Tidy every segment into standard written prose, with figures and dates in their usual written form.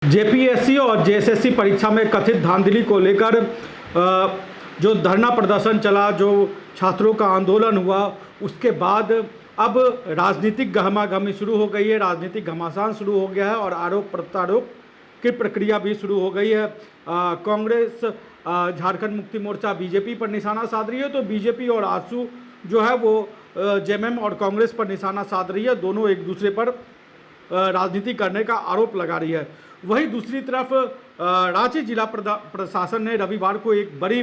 JPSC और JSSC परीक्षा में कथित धांधली को लेकर जो धरना प्रदर्शन चला, जो छात्रों का आंदोलन हुआ, उसके बाद अब राजनीतिक गहमागहमी शुरू हो गई है, राजनीतिक घमासान शुरू हो गया है और आरोप प्रत्यारोप की प्रक्रिया भी शुरू हो गई है। कांग्रेस झारखंड मुक्ति मोर्चा बीजेपी पर निशाना साध रही है, तो बीजेपी और आजसू जो है वो जेएमएम और कांग्रेस पर निशाना साध रही है। दोनों एक दूसरे पर राजनीति करने का आरोप लगा रही है। वहीं दूसरी तरफ रांची जिला प्रशासन ने रविवार को एक बड़ी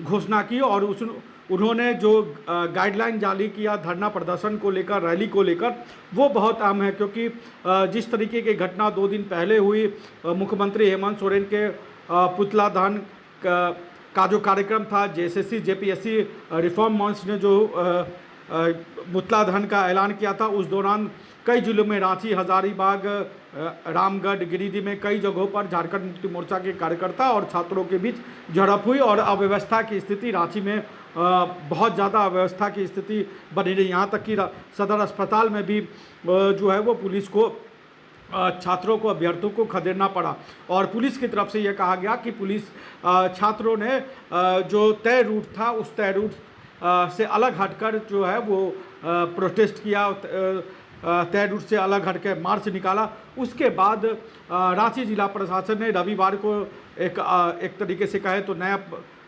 घोषणा की और उन्होंने जो गाइडलाइन जारी किया धरना प्रदर्शन को लेकर, रैली को लेकर, वो बहुत अहम है, क्योंकि जिस तरीके की घटना 2 दिन पहले हुई, मुख्यमंत्री हेमंत सोरेन के पुतला दहन का जो कार्यक्रम था, जेएसएससी जेपीएससी रिफॉर्म मंच ने जो पुतला दहन का ऐलान किया था, उस दौरान कई जिलों में, रांची, हजारीबाग, रामगढ़, गिरिडीह में कई जगहों पर झारखंड मुक्ति मोर्चा के कार्यकर्ता और छात्रों के बीच झड़प हुई और अव्यवस्था की स्थिति रांची में बहुत ज़्यादा अव्यवस्था की स्थिति बनी रही। यहाँ तक कि सदर अस्पताल में भी जो है वो पुलिस को छात्रों को, अभ्यर्थियों को खदेड़ना पड़ा और पुलिस की तरफ से यह कहा गया कि पुलिस छात्रों ने जो तय रूट था उस तय रूट से अलग हटकर जो है वो प्रोटेस्ट किया, तय रूट से अलग हटकर मार्च निकाला। उसके बाद रांची जिला प्रशासन ने रविवार को एक तरीके से कहे तो नया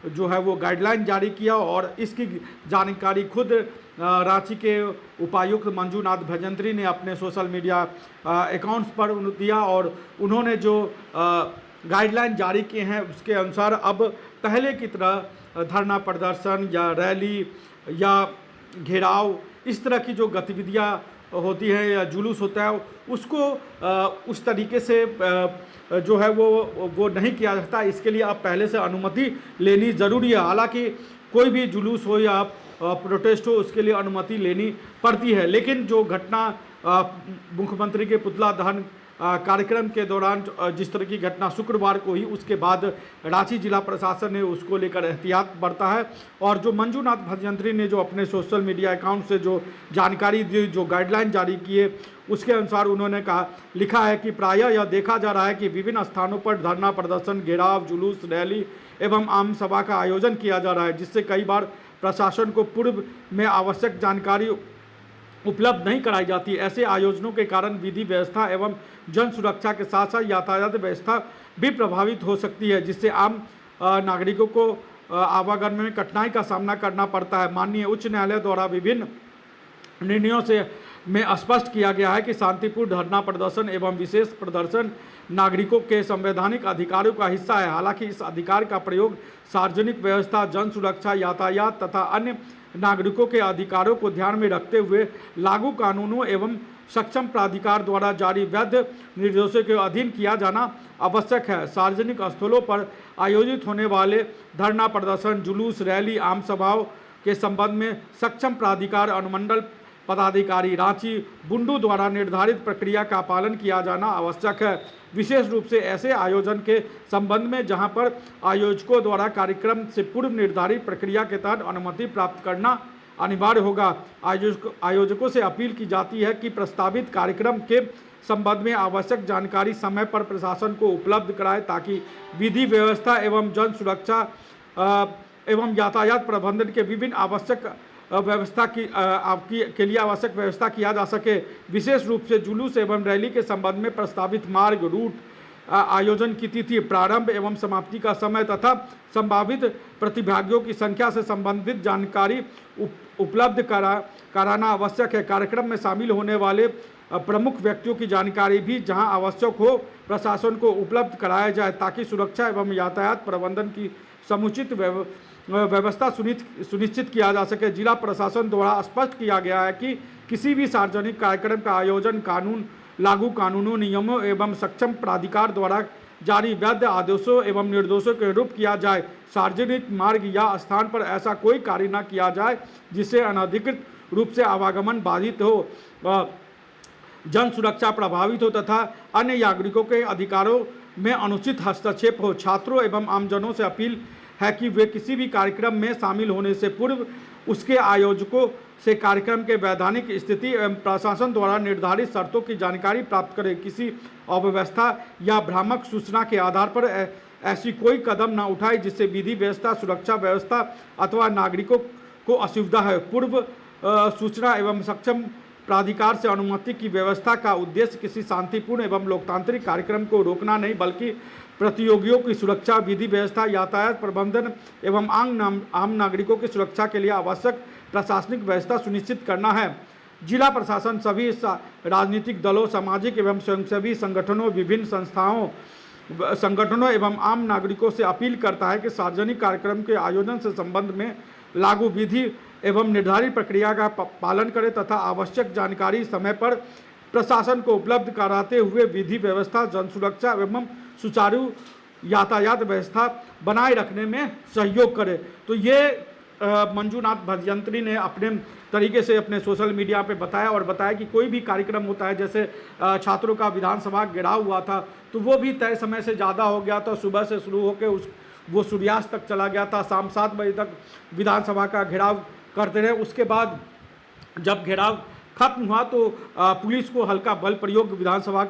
जो है वो गाइडलाइन जारी किया और इसकी जानकारी खुद रांची के उपायुक्त मंजूनाथ भजंत्री ने अपने सोशल मीडिया अकाउंट्स पर दिया और उन्होंने जो गाइडलाइन जारी किए हैं उसके अनुसार अब पहले की तरह धरना प्रदर्शन या रैली या घेराव, इस तरह की जो गतिविधियां होती हैं या जुलूस होता है, उसको उस तरीके से जो है वो नहीं किया जाता। इसके लिए अब पहले से अनुमति लेनी ज़रूरी है। हालांकि कोई भी जुलूस हो या प्रोटेस्ट हो, उसके लिए अनुमति लेनी पड़ती है। लेकिन जो घटना मुख्यमंत्री के पुतला दहन कार्यक्रम के दौरान जिस तरह की घटना शुक्रवार को हुई, उसके बाद रांची जिला प्रशासन ने उसको लेकर एहतियात बरता है और जो मंजूनाथ भजंत्री ने जो अपने सोशल मीडिया अकाउंट से जो जानकारी दी, जो गाइडलाइन जारी किए, उसके अनुसार उन्होंने लिखा है कि प्रायः यह देखा जा रहा है कि विभिन्न स्थानों पर धरना प्रदर्शन, घेराव, जुलूस, रैली एवं आम सभा का आयोजन किया जा रहा है, जिससे कई बार प्रशासन को पूर्व में आवश्यक जानकारी उपलब्ध नहीं कराई जाती। ऐसे आयोजनों के कारण विधि व्यवस्था एवं जन सुरक्षा के साथ साथ यातायात व्यवस्था भी प्रभावित हो सकती है, जिससे आम नागरिकों को आवागमन में कठिनाई का सामना करना पड़ता है। माननीय उच्च न्यायालय द्वारा विभिन्न निर्णयों से में स्पष्ट किया गया है कि शांतिपूर्ण धरना प्रदर्शन एवं विशेष प्रदर्शन नागरिकों के संवैधानिक अधिकारों का हिस्सा है। हालांकि इस अधिकार का प्रयोग सार्वजनिक व्यवस्था, जन सुरक्षा, यातायात तथा अन्य नागरिकों के अधिकारों को ध्यान में रखते हुए लागू कानूनों एवं सक्षम प्राधिकार द्वारा जारी वैध निर्देशों के अधीन किया जाना आवश्यक है। सार्वजनिक स्थलों पर आयोजित होने वाले धरना प्रदर्शन, जुलूस, रैली, आम सभाओं के संबंध में सक्षम प्राधिकार अनुमंडल पदाधिकारी रांची बुंडू द्वारा निर्धारित प्रक्रिया का पालन किया जाना आवश्यक है। विशेष रूप से ऐसे आयोजन के संबंध में जहां पर आयोजकों द्वारा कार्यक्रम से पूर्व निर्धारित प्रक्रिया के तहत अनुमति प्राप्त करना अनिवार्य होगा। आयोजकों से अपील की जाती है कि प्रस्तावित कार्यक्रम के संबंध में आवश्यक जानकारी समय पर प्रशासन को उपलब्ध कराए, ताकि विधि व्यवस्था एवं जन सुरक्षा एवं यातायात प्रबंधन के विभिन्न आवश्यक व्यवस्था के लिए आवश्यक व्यवस्था किया जा सके। विशेष रूप से जुलूस एवं रैली के संबंध में प्रस्तावित मार्ग, रूट, आयोजन की तिथि, प्रारंभ एवं समाप्ति का समय तथा संभावित प्रतिभागियों की संख्या से संबंधित जानकारी उपलब्ध कराना आवश्यक है। कार्यक्रम में शामिल होने वाले प्रमुख व्यक्तियों की जानकारी भी जहां आवश्यक हो प्रशासन को उपलब्ध कराया जाए, ताकि सुरक्षा एवं यातायात प्रबंधन की समुचित व्यवस्था सुनिश्चित किया जा सके। जिला प्रशासन द्वारा स्पष्ट किया गया है कि किसी भी सार्वजनिक कार्यक्रम का आयोजन लागू कानूनों, नियमों एवं सक्षम प्राधिकार द्वारा जारी वैध आदेशों एवं निर्देशों के अनुरूप किया जाए। सार्वजनिक मार्ग या स्थान पर ऐसा कोई कार्य न किया जाए जिससे अनधिकृत रूप से आवागमन बाधित हो, जन सुरक्षा प्रभावित हो तथा अन्य नागरिकों के अधिकारों में अनुचित हस्तक्षेप हो। छात्रों एवं आमजनों से अपील है कि वे किसी भी कार्यक्रम में शामिल होने से पूर्व उसके आयोजकों से कार्यक्रम के वैधानिक स्थिति एवं प्रशासन द्वारा निर्धारित शर्तों की जानकारी प्राप्त करें। किसी अव्यवस्था या भ्रामक सूचना के आधार पर ऐसी कोई कदम न उठाए जिससे विधि व्यवस्था, सुरक्षा व्यवस्था अथवा नागरिकों को असुविधा है। पूर्व सूचना एवं सक्षम प्राधिकार से अनुमति की व्यवस्था का उद्देश्य किसी शांतिपूर्ण एवं लोकतांत्रिक कार्यक्रम को रोकना नहीं, बल्कि प्रतियोगियों की सुरक्षा, विधि व्यवस्था, यातायात प्रबंधन एवं आम नागरिकों की सुरक्षा के लिए आवश्यक प्रशासनिक व्यवस्था सुनिश्चित करना है। जिला प्रशासन सभी राजनीतिक दलों, सामाजिक एवं स्वयंसेवी संगठनों, विभिन्न संगठनों एवं आम नागरिकों से अपील करता है कि सार्वजनिक कार्यक्रम के आयोजन से संबंध में लागू विधि एवं निर्धारित प्रक्रिया का पालन करें तथा आवश्यक जानकारी समय पर प्रशासन को उपलब्ध कराते हुए विधि व्यवस्था, जन सुरक्षा एवं सुचारू यातायात व्यवस्था बनाए रखने में सहयोग करें। तो ये मंजूनाथ भजयंत्री ने अपने तरीके से अपने सोशल मीडिया पे बताया और बताया कि कोई भी कार्यक्रम होता है, जैसे छात्रों का विधानसभा घेराव हुआ था तो वो भी तय समय से ज़्यादा हो गया था, सुबह से शुरू होकर वो सूर्यास्त तक चला गया था, शाम 7 बजे तक विधानसभा का घेराव करते रहे। उसके बाद जब घेराव खत्म हुआ तो पुलिस को हल्का बल प्रयोग विधानसभा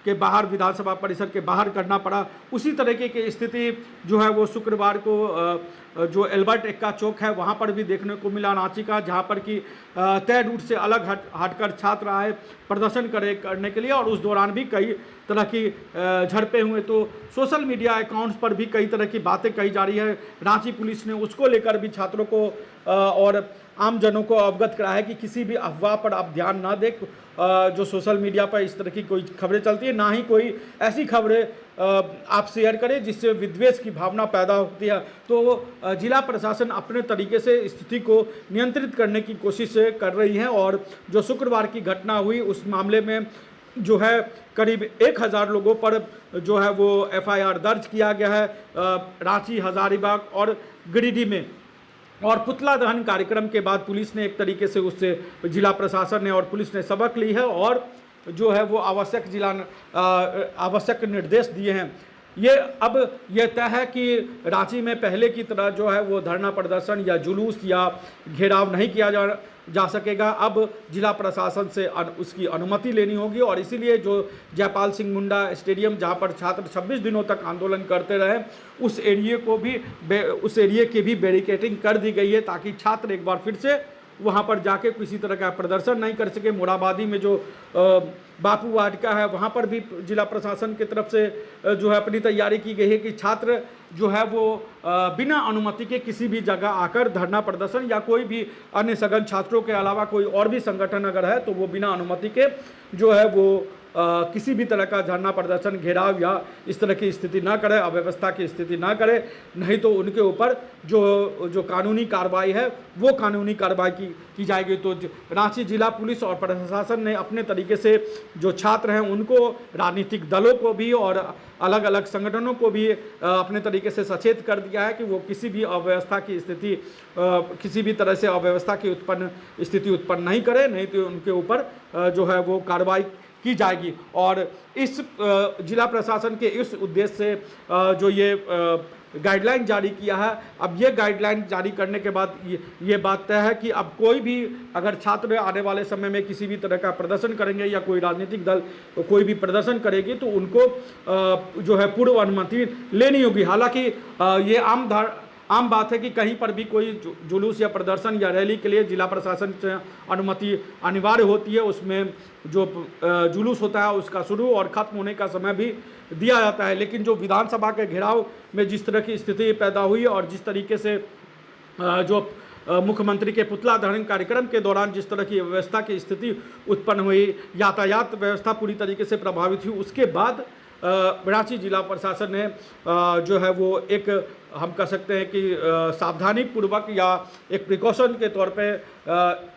के बाहर, विधानसभा परिसर के बाहर करना पड़ा। उसी तरीके की स्थिति जो है वो शुक्रवार को जो एल्बर्ट एक्का चौक है वहाँ पर भी देखने को मिला रांची का, जहाँ पर कि तय रूट से अलग हटकर छात्र आए प्रदर्शन करने के लिए और उस दौरान भी कई तरह की झड़पें हुए। तो सोशल मीडिया अकाउंट्स पर भी कई तरह की बातें कही जा रही है। रांची पुलिस ने उसको लेकर भी छात्रों को और आम जनों को अवगत कराया है कि किसी भी अफवाह पर आप ध्यान ना दें जो सोशल मीडिया पर इस तरह की कोई खबरें चलती है, ना ही कोई ऐसी खबरें आप शेयर करें जिससे विद्वेष की भावना पैदा होती है। तो जिला प्रशासन अपने तरीके से स्थिति को नियंत्रित करने की कोशिश कर रही है और जो शुक्रवार की घटना हुई उस मामले में जो है करीब 1000 लोगों पर जो है वो FIR दर्ज किया गया है रांची, हजारीबाग और गिरिडीह में। और पुतला दहन कार्यक्रम के बाद पुलिस ने एक तरीके से उससे जिला प्रशासन ने और पुलिस ने सबक ली है और जो है वो आवश्यक निर्देश दिए हैं। ये अब यह तय है कि रांची में पहले की तरह जो है वो धरना प्रदर्शन या जुलूस या घेराव नहीं किया जा सकेगा। अब जिला प्रशासन से उसकी अनुमति लेनी होगी और इसीलिए जो जयपाल सिंह मुंडा स्टेडियम जहां पर छात्र 26 दिनों तक आंदोलन करते रहे उस एरिए की भी बैरिकेडिंग कर दी गई है ताकि छात्र एक बार फिर से वहां पर जाके किसी तरह का प्रदर्शन नहीं कर सके। मोराबादी में जो बापू वाटिका है वहां पर भी जिला प्रशासन की तरफ से जो है अपनी तैयारी की गई है कि छात्र जो है वो बिना अनुमति के किसी भी जगह आकर धरना प्रदर्शन या कोई भी अन्य सघन छात्रों के अलावा कोई और भी संगठन अगर है तो वो बिना अनुमति के जो है वो किसी भी तरह का धरना प्रदर्शन, घेराव या इस तरह की स्थिति ना करे, अव्यवस्था की स्थिति ना करे, नहीं तो उनके ऊपर जो कानूनी कार्रवाई है वो कानूनी कार्रवाई की जाएगी। तो रांची जिला पुलिस और प्रशासन ने अपने तरीके से जो छात्र हैं उनको, राजनीतिक दलों को भी और अलग अलग संगठनों को भी अपने तरीके से सचेत कर दिया है कि वो किसी भी अव्यवस्था की स्थिति, किसी भी तरह से अव्यवस्था की स्थिति उत्पन्न नहीं करे, नहीं तो उनके ऊपर जो है वो कार्रवाई की जाएगी। और इस जिला प्रशासन के इस उद्देश्य से जो ये गाइडलाइन जारी किया है, अब ये गाइडलाइन जारी करने के बाद ये बात तय है कि अब कोई भी अगर छात्र आने वाले समय में किसी भी तरह का प्रदर्शन करेंगे या कोई राजनीतिक दल कोई भी प्रदर्शन करेगी तो उनको जो है पूर्व अनुमति लेनी होगी। हालांकि ये आम बात है कि कहीं पर भी कोई जुलूस या प्रदर्शन या रैली के लिए जिला प्रशासन से अनुमति अनिवार्य होती है। उसमें जो जुलूस होता है उसका शुरू और ख़त्म होने का समय भी दिया जाता है। लेकिन जो विधानसभा के घेराव में जिस तरह की स्थिति पैदा हुई और जिस तरीके से जो मुख्यमंत्री के पुतला दहन कार्यक्रम के दौरान जिस तरह की व्यवस्था की स्थिति उत्पन्न हुई, यातायात व्यवस्था पूरी तरीके से प्रभावित हुई, उसके बाद रांची जिला प्रशासन ने जो है वो एक हम कह सकते हैं कि सावधानी पूर्वक या एक प्रिकॉशन के तौर पे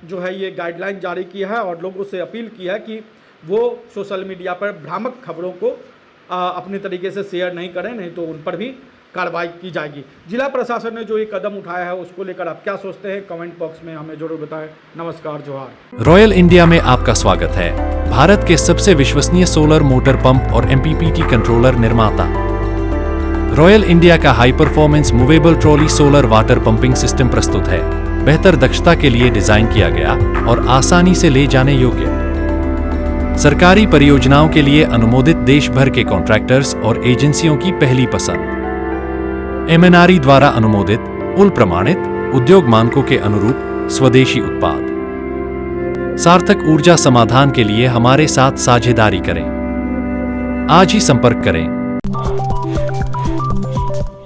जो है ये गाइडलाइन जारी की है और लोगों से अपील की है कि वो सोशल मीडिया पर भ्रामक खबरों को अपने तरीके से शेयर नहीं करें, नहीं तो उन पर भी कार्रवाई की जाएगी। जिला प्रशासन ने जो ये कदम उठाया है उसको लेकर आप क्या सोचते हैं, कमेंट बॉक्स में हमें जरूर बताएं। नमस्कार, जोहार। रॉयल इंडिया में आपका स्वागत है, भारत के सबसे विश्वसनीय सोलर मोटर पंप और MPPT कंट्रोलर निर्माता। रॉयल इंडिया का high performance movable trolley solar water pumping system प्रस्तुत है। बेहतर दक्षता के लिए डिजाइन किया गया और आसानी से ले जाने योग्य। सरकारी परियोजनाओं के लिए अनुमोदित देश भर के कॉन्ट्रैक्टर्स और एजेंसियों की पहली पसंद। MNRE द्वारा अनुमोदित, उल प्रमाणित, उद्योग मानकों के अनुरूप स्वदेशी उत्पाद। सार्थक ऊर्जा समाधान के लिए हमारे साथ साझेदारी करें। आज ही संपर्क करें